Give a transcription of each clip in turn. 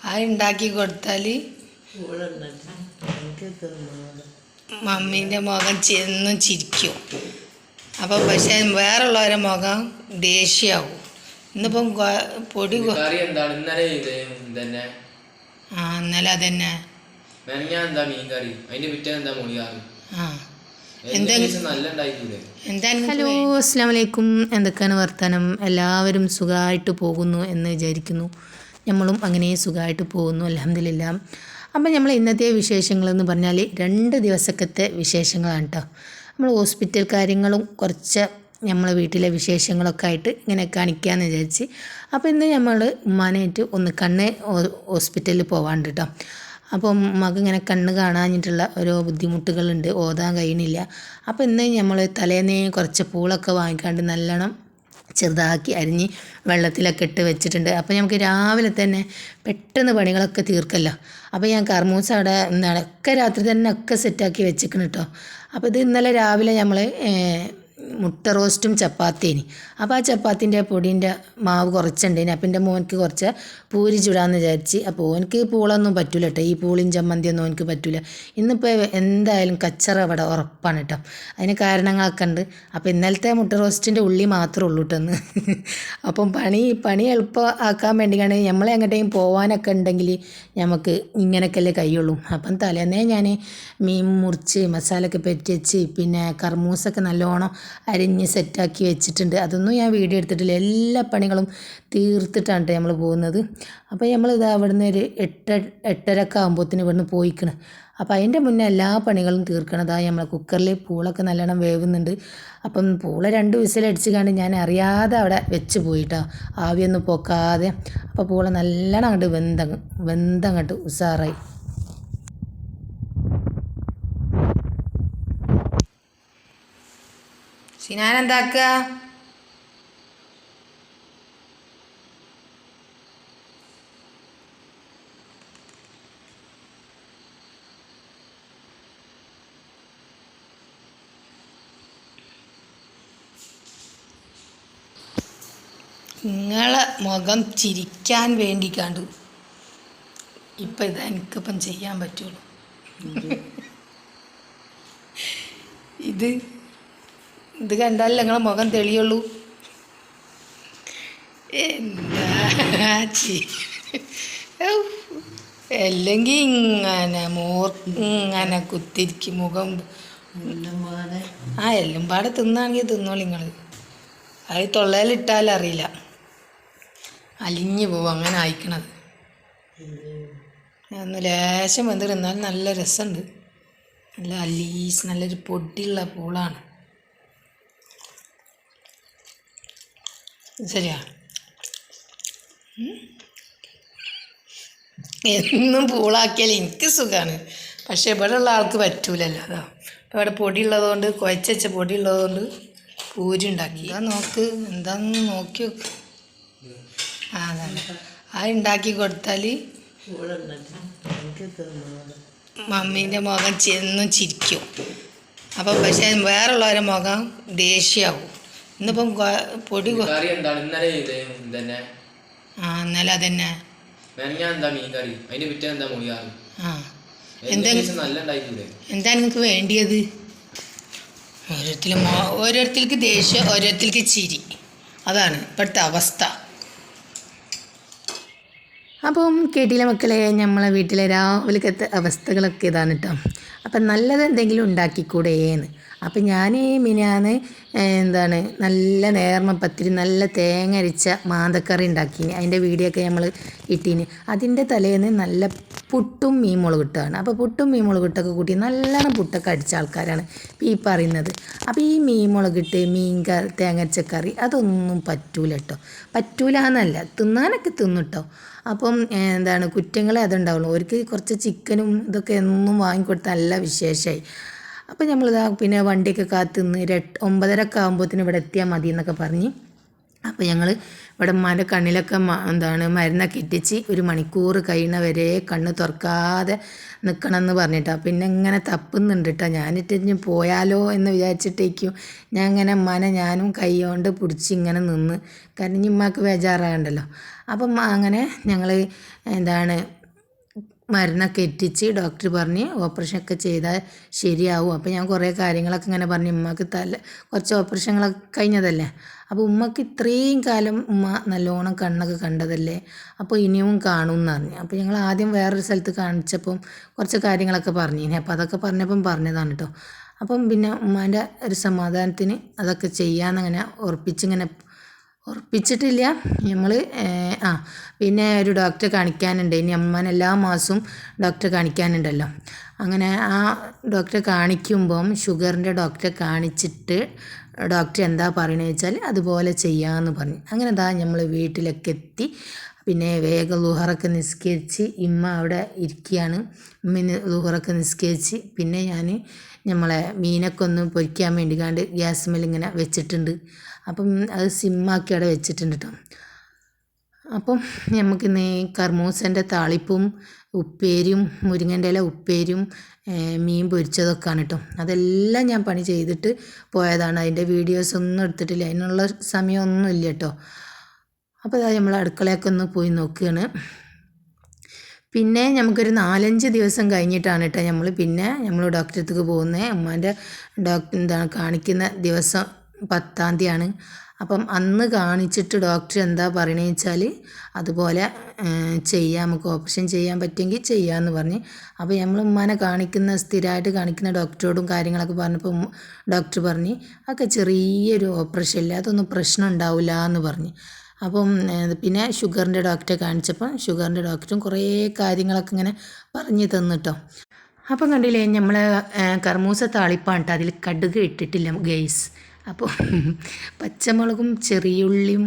അത് ഉണ്ടാക്കി കൊടുത്താൽ മമ്മീൻ്റെ മുഖം എന്നും ചിരിക്കും. അപ്പം പക്ഷെ വേറുള്ളവരെ മുഖം ദേഷ്യമാവും. ഇന്നിപ്പം പൊടി ഇന്നലെ അതന്നെ. ഹലോ, അസ്സലാമു അലൈക്കും. എന്തൊക്കെയാണ് വർത്തമാനം? എല്ലാവരും സുഖമായിട്ട് പോകുന്നു എന്ന് വിചാരിക്കുന്നു. നമ്മളും അങ്ങനെ സുഖമായിട്ട് പോകുന്നു, അൽഹംദുലില്ലാ. അപ്പം നമ്മൾ ഇന്നത്തെ വിശേഷങ്ങളെന്ന് പറഞ്ഞാൽ 2 ദിവസത്തെ വിശേഷങ്ങളാണ് കേട്ടോ. നമ്മൾ ഹോസ്പിറ്റൽ കാര്യങ്ങളും കുറച്ച് നമ്മളെ വീട്ടിലെ വിശേഷങ്ങളൊക്കെ ആയിട്ട് ഇങ്ങനെ കാണിക്കാമെന്ന് വിചാരിച്ച്. അപ്പോൾ ഇന്ന് നമ്മൾ ഉമ്മാനായിട്ട് ഒന്ന് കണ്ണ് ഹോസ്പിറ്റലിൽ പോകാണ്ട് കേട്ടോ. അപ്പോൾ ഉമ്മക്ക് ഇങ്ങനെ കണ്ണ് കാണാഞ്ഞിട്ടുള്ള ഓരോ ബുദ്ധിമുട്ടുകളുണ്ട്, ഓതാൻ കഴിയണില്ല. അപ്പോൾ ഇന്ന് നമ്മൾ തലേന്നേ കുറച്ച് പൂളൊക്കെ വാങ്ങിക്കാണ്ട് നല്ലോണം ചെറുതാക്കി അരിഞ്ഞ് വെള്ളത്തിലൊക്കെ ഇട്ട് വെച്ചിട്ടുണ്ട്. അപ്പോൾ നമുക്ക് രാവിലെ തന്നെ പെട്ടെന്ന് പണികളൊക്കെ തീർക്കല്ലോ. അപ്പോൾ ഞാൻ കർമൂസ അവിടെ ഒക്കെ രാത്രി തന്നെ ഒക്കെ സെറ്റാക്കി വെച്ചിരിക്കണം കേട്ടോ. അപ്പോൾ ഇത് ഇന്നലെ രാവിലെ നമ്മൾ മുട്ട റോസ്റ്റും ചപ്പാത്തിയേനി. അപ്പോൾ ആ ചപ്പാത്തിൻ്റെ പൊടീൻ്റെ മാവ് കുറച്ചുണ്ടേനി. അപ്പം എൻ്റെ മോനക്ക് കുറച്ച് പൂരി ചുടാന്ന് വിചാരിച്ച്. അപ്പോൾ ഓനക്ക് പൂളൊന്നും പറ്റൂല കേട്ടോ, ഈ പൂളിയും ചമ്മന്തിയൊന്നും ഓനക്ക് പറ്റൂല. ഇന്നിപ്പോൾ എന്തായാലും കച്ചറ അവിടെ ഉറപ്പാണ് കേട്ടോ. അതിന് കാരണങ്ങളൊക്കെ ഉണ്ട്. അപ്പോൾ ഇന്നലത്തെ മുട്ട റോസ്റ്റിൻ്റെ ഉള്ളി മാത്രമേ ഉള്ളൂ കേട്ടോ. അപ്പം പണി എളുപ്പം ആക്കാൻ വേണ്ടിയാണ് നമ്മളെ എങ്ങോട്ടെങ്കിലും പോകാനൊക്കെ ഉണ്ടെങ്കിൽ നമുക്ക് ഇങ്ങനെയൊക്കെയല്ലേ കഴിയുള്ളൂ. അപ്പം തലേന്നേ ഞാൻ മീൻ മുറിച്ച് മസാലയൊക്കെ പെറ്റി വെച്ച് പിന്നെ കർമൂസൊക്കെ നല്ലോണം അരിഞ്ഞ് സെറ്റാക്കി വെച്ചിട്ടുണ്ട്. അതൊന്നും ഞാൻ വീഡിയോ എടുത്തിട്ടില്ല. എല്ലാ പണികളും തീർത്തിട്ടാണ് നമ്മൾ പോകുന്നത്. അപ്പോൾ നമ്മളിത് അവിടുന്ന് ഒരു 8:30 ആകുമ്പോഴത്തേന് ഇവിടുന്ന് പോയിക്കണം. അപ്പോൾ അതിൻ്റെ മുന്നേ എല്ലാ പണികളും തീർക്കണതാണ്. നമ്മളെ കുക്കറിൽ പൂളൊക്കെ നല്ലോണം വേവുന്നുണ്ട്. അപ്പം പൂള 2 വിസിലടിച്ച് കണ്ട് ഞാൻ അറിയാതെ അവിടെ വെച്ച് പോയിട്ടോ, ആവിയൊന്നും പോക്കാതെ. അപ്പോൾ പൂള നല്ലോണം അങ്ങോട്ട് വെന്തങ്ങോട്ട് ഉസാറായി. ഞാനെന്താക്കുക, നിങ്ങളെ മുഖം ചിരിക്കാൻ വേണ്ടിക്കാണ്ട് ഇപ്പം ഇത് എനിക്കിപ്പം ചെയ്യാൻ പറ്റുള്ളൂ. ഇത് കണ്ടാലല്ലേ നിങ്ങളെ മുഖം തെളിയുള്ളൂ. എന്താ അല്ലെങ്കിൽ ഇങ്ങനെ കുത്തിരിക്കും മുഖം. എല്ലാം പാടെ തിന്നാണെങ്കിൽ തിന്നോളൂ നിങ്ങൾ. അത് തൊള്ളയിലിട്ടാലറിയില്ല, അലിഞ്ഞു പോവും അങ്ങനെ അയക്കണത്. ഒന്ന് ലേശം വെന്തിരുന്നാലും നല്ല രസമുണ്ട്. നല്ല അലീസ് നല്ലൊരു പൊടിയുള്ള പൂളാണ്. ശരിയാ, എന്നും പൂളാക്കിയാൽ എനിക്ക് സുഖമാണ്. പക്ഷെ ഇവിടെ ഉള്ള ആൾക്ക് പറ്റൂലല്ലോ. അതാ ഇപ്പോൾ ഇവിടെ പൊടി ഉള്ളതുകൊണ്ട്, കുഴച്ച പൊടി ഉള്ളതുകൊണ്ട് പൂരി ഉണ്ടാക്കി. നോക്ക് എന്താന്ന് നോക്കി നോക്ക്. അതാണ് അത് ഉണ്ടാക്കി കൊടുത്താൽ മമ്മീൻ്റെ മുഖം എന്നും ചിരിക്കും. അപ്പം പക്ഷെ വേറുള്ളവരെ മുഖം ദേഷ്യമാവും. ഇന്നിപ്പം പൊടി ഇന്നലെ അതന്നെ. എന്താ നിങ്ങൾക്ക് വേണ്ടിയത്? ഓരോരുത്തർക്ക് ദേഷ്യം, ഓരോരുത്തർക്ക് ചിരി. അതാണ് ഇപ്പോഴത്തെ അവസ്ഥ. അപ്പം കേട്ടില്ല മക്കളെ, നമ്മളെ വീട്ടിലെ രാവിലത്തെ അവസ്ഥകളൊക്കെ ഇതാണ് കേട്ടോ. അപ്പം നല്ലത് എന്തെങ്കിലും ഉണ്ടാക്കിക്കൂടേന്ന്. അപ്പം ഞാൻ മിനിയാന്ന് നല്ല നേർമപ്പത്തിരി, നല്ല തേങ്ങ അരിച്ച മാന്തക്കറി ഉണ്ടാക്കിന്. അതിൻ്റെ വീഡിയോ ഒക്കെ നമ്മൾ ഇട്ടീന്. അതിൻ്റെ തലേന്ന് നല്ല പുട്ടും മീൻ മുളകിട്ടാണ്. അപ്പോൾ പുട്ടും മീൻ മുളകിട്ടൊക്കെ കൂട്ടി നല്ലോണം പുട്ടൊക്കെ അടിച്ച ആൾക്കാരാണ് ഈ പറയുന്നത്. അപ്പോൾ ഈ മീൻ മുളകിട്ട് തേങ്ങ അരച്ച കറി അതൊന്നും പറ്റൂല കേട്ടോ. പറ്റൂല എന്നല്ല, തിന്നാനൊക്കെ തിന്നിട്ടോ. അപ്പം കുറ്റങ്ങളെ അതുണ്ടാവുള്ളൂ. അവർക്ക് കുറച്ച് ചിക്കനും ഇതൊക്കെ എന്നും വാങ്ങിക്കൊടുത്താൽ നല്ല വിശേഷമായി. അപ്പം നമ്മളിതാ പിന്നെ വണ്ടിയൊക്കെ കാത്തുനിന്ന് 9:30 ആകുമ്പോഴത്തേന് ഇവിടെ എത്തിയാൽ മതി എന്നൊക്കെ പറഞ്ഞ്. അപ്പോൾ ഞങ്ങൾ ഇവിടെ ഉമ്മാൻ്റെ കണ്ണിലൊക്കെ മരുന്നൊക്കെ ഇട്ടിച്ച് 1 മണിക്കൂർ കഴിയുന്നവരെ കണ്ണ് തുറക്കാതെ നിൽക്കണം എന്ന് പറഞ്ഞിട്ടാണ്. പിന്നെ ഇങ്ങനെ തപ്പുന്നുണ്ട് കേട്ടോ. ഞാനിട്ട് പോയാലോ എന്ന് വിചാരിച്ചിട്ടേക്കും ഞാൻ ഇങ്ങനെ ഉമ്മാനെ ഞാനും കൈ കൊണ്ട് പിടിച്ച് ഇങ്ങനെ നിന്ന്. കാരണം ഉമ്മാക്ക് ബേജാറാകണ്ടല്ലോ. അപ്പം അങ്ങനെ ഞങ്ങൾ മരുന്നൊക്കെ എത്തിച്ച് ഡോക്ടർ പറഞ്ഞ് ഓപ്പറേഷനൊക്കെ ചെയ്താൽ ശരിയാവും. അപ്പോൾ ഞാൻ കുറേ കാര്യങ്ങളൊക്കെ ഇങ്ങനെ പറഞ്ഞു. ഉമ്മക്ക് കുറച്ച് ഓപ്പറേഷനുകളൊക്കെ കഴിഞ്ഞതല്ലേ. അപ്പോൾ ഉമ്മക്ക് ഇത്രയും കാലം ഉമ്മ നല്ലോണം കണ്ണൊക്കെ കണ്ടതല്ലേ, അപ്പോൾ ഇനിയും കാണും എന്ന് പറഞ്ഞു. അപ്പോൾ ഞങ്ങൾ ആദ്യം വേറൊരു സ്ഥലത്ത് കാണിച്ചപ്പം കുറച്ച് കാര്യങ്ങളൊക്കെ പറഞ്ഞിനി. അപ്പോൾ അതൊക്കെ പറഞ്ഞപ്പം പറഞ്ഞതാണ് കേട്ടോ. അപ്പം പിന്നെ ഉമ്മാൻ്റെ ഒരു സമാധാനത്തിന് അതൊക്കെ ചെയ്യാമെന്നങ്ങനെ ഉറപ്പിച്ചിട്ടില്ല നമ്മൾ. പിന്നെ ഒരു ഡോക്ടറെ കാണിക്കാനുണ്ട്. ഇനി അമ്മേനെ എല്ലാ മാസവും ഡോക്ടറെ കാണിക്കാനുണ്ടല്ലോ. അങ്ങനെ ആ ഡോക്ടറെ കാണിക്കുമ്പം ഷുഗറിൻ്റെ ഡോക്ടറെ കാണിച്ചിട്ട് ഡോക്ടർ എന്താ പറയണതെന്ന് വെച്ചാൽ അതുപോലെ ചെയ്യാമെന്ന് പറഞ്ഞു. അങ്ങനെ നമ്മൾ വീട്ടിലൊക്കെ എത്തി. പിന്നെ വേഗം ളുഹറൊക്കെ നിസ്കരിച്ച് ഇമ്മ അവിടെ ഇരിക്കുകയാണ്. ഉമ്മ ളുഹറൊക്കെ നിസ്കരിച്ച് പിന്നെ നമ്മളെ മീനൊക്കെ ഒന്ന് പൊരിക്കാൻ വേണ്ടി ഗ്യാസ് മേൽ ഇങ്ങനെ വെച്ചിട്ടുണ്ട്. അപ്പം അത് സിമ്മാക്കി അവിടെ വെച്ചിട്ടുണ്ട് കേട്ടോ. അപ്പം നമുക്കിന്ന് കർമൂസൻ്റെ താളിപ്പും ഉപ്പേരിയും മുരിങ്ങൻ്റെ ഇല ഉപ്പേരിയും മീൻ പൊരിച്ചതൊക്കെയാണ് കേട്ടോ. അതെല്ലാം ഞാൻ പണി ചെയ്തിട്ട് പോയതാണ്. അതിൻ്റെ വീഡിയോസ് ഒന്നും എടുത്തിട്ടില്ല, അതിനുള്ള സമയമൊന്നും ഇല്ല കേട്ടോ. അപ്പോൾ അതാ നമ്മൾ അടുക്കളയൊക്കെ ഒന്ന് പോയി നോക്കുകയാണ്. പിന്നെ നമുക്കൊരു 4-5 ദിവസം കഴിഞ്ഞിട്ടാണ് കേട്ടോ നമ്മൾ ഡോക്ടറെ അടുത്തേക്ക് പോകുന്നത്. ഉമ്മാൻ്റെ കാണിക്കുന്ന ദിവസം 10-ാം തീയതിയാണ്. അപ്പം അന്ന് കാണിച്ചിട്ട് ഡോക്ടർ എന്താ പറയണതെന്ന് വെച്ചാൽ അതുപോലെ ചെയ്യാം, നമുക്ക് ഓപ്പറേഷൻ ചെയ്യാൻ പറ്റുമെങ്കിൽ ചെയ്യാമെന്ന് പറഞ്ഞ്. അപ്പോൾ നമ്മൾ ഉമ്മാനെ സ്ഥിരമായിട്ട് കാണിക്കുന്ന ഡോക്ടറോടും കാര്യങ്ങളൊക്കെ പറഞ്ഞപ്പോൾ ഡോക്ടർ പറഞ്ഞ് അതൊക്കെ ചെറിയൊരു ഓപ്പറേഷൻ ഇല്ല, അതൊന്നും പ്രശ്നം ഉണ്ടാവില്ല എന്ന് പറഞ്ഞ്. അപ്പം പിന്നെ ഷുഗറിൻ്റെ ഡോക്ടറെ കാണിച്ചപ്പോൾ ഷുഗറിൻ്റെ ഡോക്ടറും കുറേ കാര്യങ്ങളൊക്കെ ഇങ്ങനെ പറഞ്ഞു തന്നിട്ടോ. അപ്പം കണ്ടില്ലേ, നമ്മൾ കർമൂസ താളിപ്പാണ് കേട്ടോ. അതിൽ കടുക് ഇട്ടിട്ടില്ല ഗൈസ്. അപ്പോൾ പച്ചമുളകും ചെറിയുള്ളിയും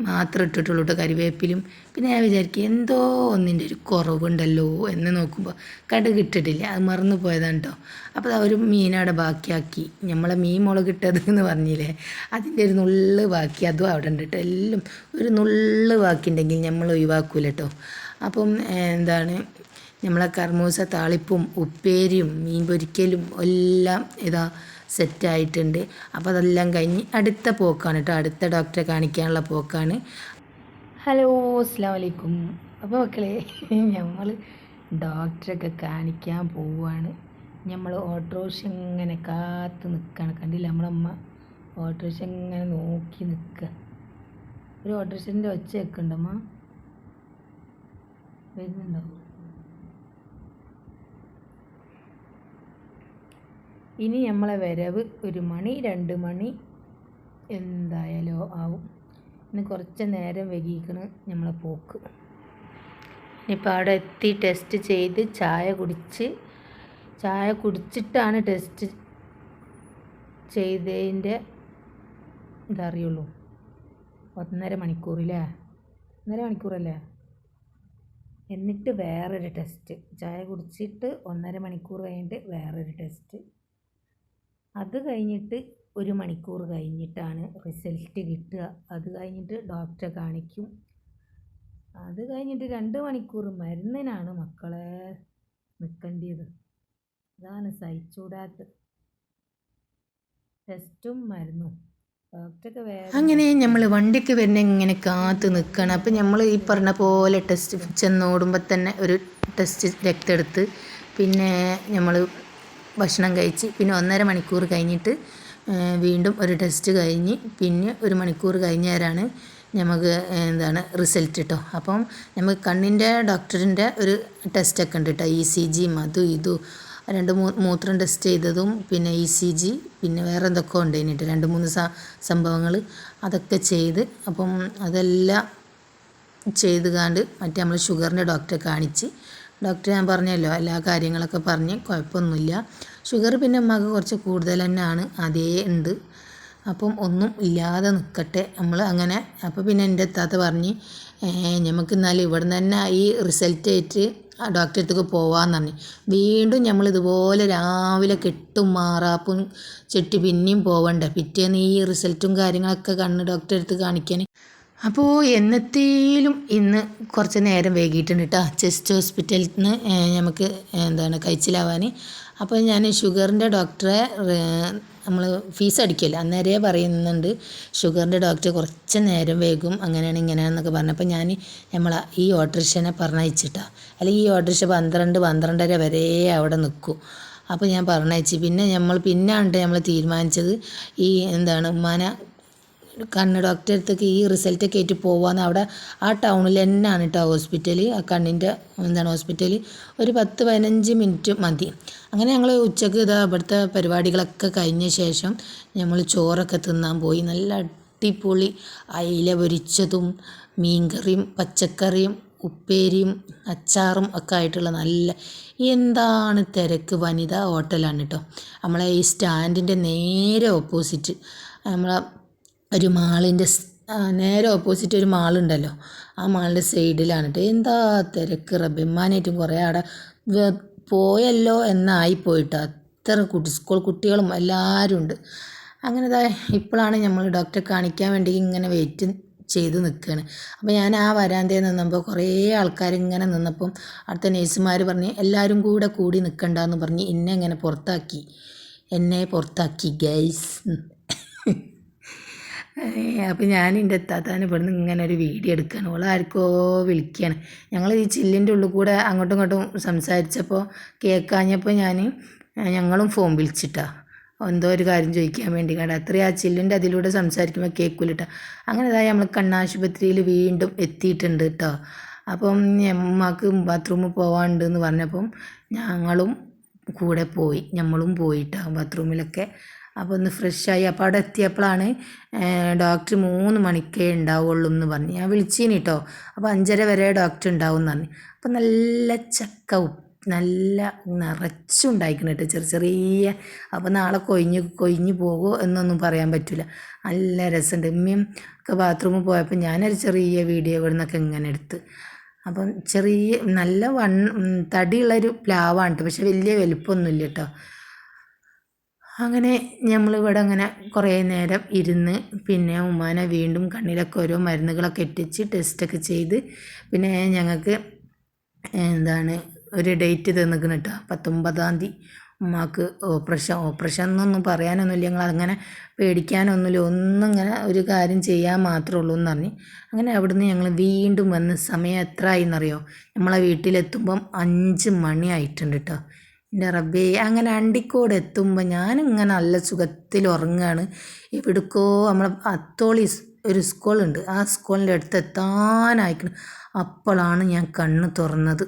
മാത്രം ഇട്ടിട്ടുള്ളൂ കേട്ടോ, കരിവേപ്പിലും. പിന്നെ ഞാൻ വിചാരിക്കും എന്തോ ഒന്നിൻ്റെ ഒരു കുറവുണ്ടല്ലോ എന്ന് നോക്കുമ്പോൾ കടുക് ഇട്ടിട്ടില്ല, അത് മറന്നു പോയതാണ് കേട്ടോ. അപ്പോൾ ഒരു മീനവിടെ ബാക്കിയാക്കി, നമ്മളെ മീൻ മുളകിട്ടത് എന്ന് പറഞ്ഞില്ലേ, അതിൻ്റെ ഒരു നുള്ള് ബാക്കി അതും അവിടെ ഉണ്ട് കേട്ടോ. എല്ലാം ഒരു നുള്ള് ബാക്കിയുണ്ടെങ്കിൽ നമ്മൾ ഒഴിവാക്കൂല കേട്ടോ. അപ്പം നമ്മളെ കർമൂസ താളിപ്പും ഉപ്പേരിയും മീൻ പൊരിക്കലും എല്ലാം സെറ്റായിട്ടുണ്ട്. അപ്പോൾ അതെല്ലാം കഴിഞ്ഞ് അടുത്ത പോക്കാണ് കേട്ടോ, അടുത്ത ഡോക്ടറെ കാണിക്കാനുള്ള പോക്കാണ്. ഹലോ, അസ്സലാമു അലൈക്കും. അപ്പോൾ മക്കളെ, നമ്മൾ ഡോക്ടറൊക്കെ കാണിക്കാൻ പോവുകയാണ്. നമ്മൾ ഓട്ടോറിക്ഷ ഇങ്ങനെ കാത്ത് നിൽക്കുകയാണ്. കണ്ടില്ല, നമ്മളമ്മ ഓട്ടോറിക്ഷ ഇങ്ങനെ നോക്കി നിൽക്കുക. ഒരു ഓട്ടോറിക്ഷൻ്റെ ഒച്ച വെക്കുന്നുണ്ടമ്മ, വരുന്നുണ്ടോ? ഇനി നമ്മളെ വരവ് 1 മണി 2 മണി എന്തായാലും ആവും. ഇന്ന് കുറച്ച് നേരം വൈകിക്കണ് നമ്മളെ പോക്ക്. ഇനിയിപ്പോൾ അവിടെ എത്തി ടെസ്റ്റ് ചെയ്ത് ചായ കുടിച്ചിട്ടാണ് ടെസ്റ്റ് ചെയ്തതിൻ്റെ ഇതറിയുള്ളൂ. 1.5 മണിക്കൂറില്ലേ, 1.5 മണിക്കൂറല്ലേ. എന്നിട്ട് വേറൊരു ടെസ്റ്റ്, ചായ കുടിച്ചിട്ട് 1.5 മണിക്കൂർ കഴിഞ്ഞിട്ട് വേറൊരു ടെസ്റ്റ്. അത് കഴിഞ്ഞിട്ട് 1 മണിക്കൂർ കഴിഞ്ഞിട്ടാണ് റിസൾട്ട് കിട്ടുക. അത് കഴിഞ്ഞിട്ട് ഡോക്ടറെ കാണിക്കും. അത് കഴിഞ്ഞിട്ട് 2 മണിക്കൂർ മരുന്നിനാണ് മക്കളെ നിൽക്കേണ്ടത്. അതാണ് സഹിച്ചൂടാത്ത ടെസ്റ്റും മരുന്നും. ഡോക്ടറൊക്കെ വേറെ അങ്ങനെ നമ്മൾ വണ്ടിക്ക് വരുന്ന ഇങ്ങനെ കാത്ത് നിൽക്കണം. അപ്പം നമ്മൾ ഈ പറഞ്ഞ പോലെ ടെസ്റ്റ് ചെന്നോടുമ്പോൾ തന്നെ ഒരു ടെസ്റ്റ് രക്തം എടുത്ത് പിന്നെ നമ്മൾ ഭക്ഷണം കഴിച്ച് പിന്നെ 1.5 മണിക്കൂർ കഴിഞ്ഞിട്ട് വീണ്ടും ഒരു ടെസ്റ്റ് കഴിഞ്ഞ് പിന്നെ 1 മണിക്കൂർ കഴിഞ്ഞേരാണ് നമുക്ക് റിസൾട്ട് കേട്ടോ. അപ്പം നമുക്ക് കണ്ണിൻ്റെ ഡോക്ടറിൻ്റെ ഒരു ടെസ്റ്റൊക്കെ ഉണ്ട് കേട്ടോ, ECG അതും ഇതും 2-3 ടെസ്റ്റ് ചെയ്തതും പിന്നെ ECG പിന്നെ വേറെ എന്തൊക്കെ ഉണ്ട് കഴിഞ്ഞിട്ട് 2-3 സംഭവങ്ങൾ അതൊക്കെ ചെയ്ത്. അപ്പം അതെല്ലാം ചെയ്ത് മറ്റേ നമ്മൾ ഷുഗറിൻ്റെ ഡോക്ടറെ കാണിച്ച് ഡോക്ടർ ഞാൻ പറഞ്ഞല്ലോ എല്ലാ കാര്യങ്ങളൊക്കെ പറഞ്ഞ് കുഴപ്പമൊന്നുമില്ല. ഷുഗർ പിന്നെ അമ്മക്ക് കുറച്ച് കൂടുതൽ തന്നെയാണ്, അതേ ഉണ്ട്. അപ്പം ഒന്നും ഇല്ലാതെ നിൽക്കട്ടെ നമ്മൾ അങ്ങനെ. അപ്പോൾ പിന്നെ എൻ്റെ താത്ത പറഞ്ഞ് നമുക്ക് എന്നാലും ഇവിടെ നിന്ന് തന്നെ ഈ റിസൾട്ട് ആയിട്ട് ഡോക്ടറെ അടുത്തേക്ക് പോകാമെന്ന് പറഞ്ഞു. വീണ്ടും നമ്മൾ ഇതുപോലെ രാവിലെ കെട്ടും മാറാപ്പും ചെട്ടി പിന്നെയും പോവണ്ടേ പിറ്റേന്ന് ഈ റിസൾട്ടും കാര്യങ്ങളൊക്കെ കണ്ണ് ഡോക്ടറെ അടുത്ത് കാണിക്കാൻ. അപ്പോൾ എന്നത്തേലും ഇന്ന് കുറച്ച് നേരം വൈകിയിട്ടുണ്ട് കേട്ടോ ചെസ്റ്റ് ഹോസ്പിറ്റലിൽ നിന്ന് നമുക്ക് കഴിച്ചിലാവാൻ. അപ്പോൾ ഞാൻ ഷുഗറിൻ്റെ ഡോക്ടറെ നമ്മൾ ഫീസ് അടിക്കില്ല അന്നേരേ പറയുന്നുണ്ട് ഷുഗറിൻ്റെ ഡോക്ടർ കുറച്ച് നേരം വൈകും അങ്ങനെയാണ് ഇങ്ങനെയാണെന്നൊക്കെ പറഞ്ഞപ്പോൾ ഞാൻ ഈ ഓട്ടോറിക്ഷനെ പറഞ്ഞയച്ചിട്ടാ. അല്ലെങ്കിൽ ഈ ഓട്ടോറിക്ഷ 12-12:30 വരെ അവിടെ നിൽക്കും. അപ്പോൾ ഞാൻ പറഞ്ഞയച്ച് പിന്നെയാണ് നമ്മൾ തീരുമാനിച്ചത് ഈ ഉമ്മാനെ കണ്ണ് ഡോക്ടറെ അടുത്തേക്ക് ഈ റിസൾട്ടൊക്കെ ആയിട്ട് പോവാന്ന്. അവിടെ ആ ടൗണിൽ തന്നെയാണ് കേട്ടോ ഹോസ്പിറ്റൽ, ആ കണ്ണിൻ്റെ ഹോസ്പിറ്റൽ. ഒരു 10-15 മിനിറ്റ് മതി. അങ്ങനെ ഞങ്ങൾ ഉച്ചക്ക് ഇവിടുത്തെ പരിപാടികളൊക്കെ കഴിഞ്ഞ ശേഷം നമ്മൾ ചോറൊക്കെ തിന്നാൻ പോയി. നല്ല അടിപൊളി അയില പൊരിച്ചതും മീൻകറിയും പച്ചക്കറിയും ഉപ്പേരിയും അച്ചാറും ഒക്കെ ആയിട്ടുള്ള എന്താണ് തിരക്ക്. വനിതാ ഹോട്ടലാണ് കേട്ടോ. നമ്മളെ ഈ സ്റ്റാൻഡിൻ്റെ നേരെ ഓപ്പോസിറ്റ് നമ്മളെ ഒരു മാളിൻ്റെ നേരെ ഓപ്പോസിറ്റ് ഒരു മാളുണ്ടല്ലോ, ആ മാളിൻ്റെ സൈഡിലാണ് കേട്ടോ. എന്താ തിരക്ക് റബ്ബിമാനായിട്ടും കുറേ അവിടെ പോയല്ലോ എന്നായിപ്പോയിട്ടോ. അത്ര സ്കൂൾ കുട്ടികളും എല്ലാവരും ഉണ്ട്. അങ്ങനെ ഇപ്പോഴാണ് നമ്മൾ ഡോക്ടറെ കാണിക്കാൻ വേണ്ടി ഇങ്ങനെ വെയിറ്റ് ചെയ്ത് നിൽക്കുകയാണ്. അപ്പോൾ ഞാൻ ആ വരാന്തയിൽ നിന്നപ്പോൾ കുറേ ആൾക്കാർ ഇങ്ങനെ നിന്നപ്പം അടുത്ത നേഴ്സുമാർ പറഞ്ഞ് എല്ലാവരും കൂടി നിൽക്കണ്ടെന്ന് പറഞ്ഞ് എന്നെ പുറത്താക്കി ഗൈസ്. അപ്പോൾ ഞാൻ എൻ്റെ എത്താത്താൻ ഇവിടുന്ന് ഇങ്ങനെ ഒരു വീഡിയോ എടുക്കുകയാണ്. ആർക്കോ വിളിക്കുകയാണ്. ഞങ്ങൾ ഈ ചില്ലിൻ്റെ ഉള്ളിൽ കൂടെ അങ്ങോട്ടും ഇങ്ങോട്ടും സംസാരിച്ചപ്പോൾ കേൾക്കാഞ്ഞപ്പോൾ ഞങ്ങളും ഫോൺ വിളിച്ചിട്ടാണ് എന്തോ ഒരു കാര്യം ചോദിക്കാൻ വേണ്ടി. അത്രയും ആ ചില്ലിൻ്റെ അതിലൂടെ സംസാരിക്കുമ്പോൾ കേൾക്കില്ല. അങ്ങനെ നമ്മൾ കണ്ണാശുപത്രിയിൽ വീണ്ടും എത്തിയിട്ടുണ്ട് കേട്ടോ. അപ്പം അമ്മക്ക് ബാത്റൂമിൽ പോകാനുണ്ടെന്ന് പറഞ്ഞപ്പം ഞങ്ങളും കൂടെ പോയി. നമ്മളും പോയിട്ടോ ബാത്റൂമിലൊക്കെ. അപ്പോൾ ഒന്ന് ഫ്രഷായി. അപ്പോൾ അവിടെ എത്തിയപ്പോഴാണ് ഡോക്ടർ 3 മണിക്കേ ഉണ്ടാവുള്ളൂ എന്ന് പറഞ്ഞു. ഞാൻ വിളിച്ചീനി കേട്ടോ. അപ്പോൾ 5:30 വരെ ഡോക്ടർ ഉണ്ടാവും എന്ന് പറഞ്ഞു. അപ്പോൾ നല്ല ചക്ക നല്ല നിറച്ചുണ്ടായിരിക്കണം കേട്ടോ, ചെറിയ. അപ്പോൾ നാളെ കൊഴിഞ്ഞ് പോകുമോ എന്നൊന്നും പറയാൻ പറ്റില്ല. നല്ല രസമുണ്ട്. ഉമ്മയും ഒക്കെ ബാത്റൂമിൽ പോയപ്പോൾ ഞാനൊരു ചെറിയ വീഡിയോ ഇവിടെ നിന്നൊക്കെ ഇങ്ങനെ എടുത്ത്. അപ്പം നല്ല തടിയുള്ളൊരു പ്ലാവാണ് കേട്ടോ, പക്ഷെ വലിയ വലിപ്പമൊന്നുമില്ല കേട്ടോ. അങ്ങനെ നമ്മളിവിടെ അങ്ങനെ കുറേ നേരം ഇരുന്ന് പിന്നെ ഉമ്മാനെ വീണ്ടും കണ്ണിലൊക്കെ ഓരോ മരുന്നുകളൊക്കെ ഇട്ടിച്ച് ടെസ്റ്റൊക്കെ ചെയ്ത് പിന്നെ ഞങ്ങൾക്ക് ഒരു ഡേറ്റ് തന്നിരിക്കണം കേട്ടോ. 19-ാം തീയതി ഉമ്മാക്ക് ഓപ്പറേഷൻ എന്നൊന്നും പറയാനൊന്നുമില്ല. ഞങ്ങളങ്ങനെ പേടിക്കാനൊന്നുമില്ല, ഇങ്ങനെ ഒരു കാര്യം ചെയ്യാൻ മാത്രമേ ഉള്ളൂ എന്ന് പറഞ്ഞ്. അങ്ങനെ അവിടുന്ന് ഞങ്ങൾ വീണ്ടും വന്ന് സമയം എത്ര ആയിന്നറിയോ? നമ്മളെ വീട്ടിലെത്തുമ്പം 5 മണി ആയിട്ടുണ്ട് കേട്ടോ. എൻ്റെ റബ്ബേ, അങ്ങനെ അണ്ടിക്കോട് എത്തുമ്പോൾ ഞാനിങ്ങനെ നല്ല സുഖത്തിൽ ഉറങ്ങുകയാണ്. എവിടേക്കോ നമ്മളെ അത്തോളി ഒരു സ്കൂളുണ്ട്, ആ സ്കൂളിൻ്റെ അടുത്ത് എത്താനായിക്കണം. അപ്പോഴാണ് ഞാൻ കണ്ണ് തുറന്നത്.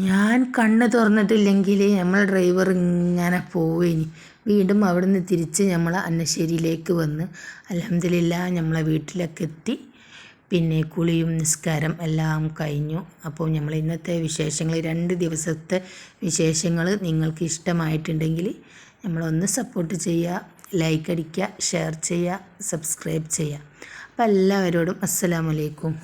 ഞാൻ കണ്ണ് തുറന്നിട്ടില്ലെങ്കിൽ നമ്മൾ ഡ്രൈവർ ഇങ്ങനെ പോവേനി. വീണ്ടും അവിടുന്ന് തിരിച്ച് നമ്മൾ അന്നശ്ശേരിയിലേക്ക് വന്ന് അൽഹംദുലില്ലാഹ് നമ്മളെ വീട്ടിലൊക്കെ എത്തി. പിന്നെ കുളിയും നിസ്കാരം എല്ലാം കഴിഞ്ഞു. അപ്പോൾ നമ്മൾ ഇന്നത്തെ വിശേഷങ്ങൾ 2 ദിവസത്തെ വിശേഷങ്ങൾ നിങ്ങൾക്ക് ഇഷ്ടമായിട്ടുണ്ടെങ്കിൽ നമ്മളൊന്ന് സപ്പോർട്ട് ചെയ്യുക, ലൈക്ക് അടിക്കുക, ഷെയർ ചെയ്യുക, സബ്സ്ക്രൈബ് ചെയ്യുക. അപ്പോൾ എല്ലാവരോടും അസ്സലാമു അലൈക്കും.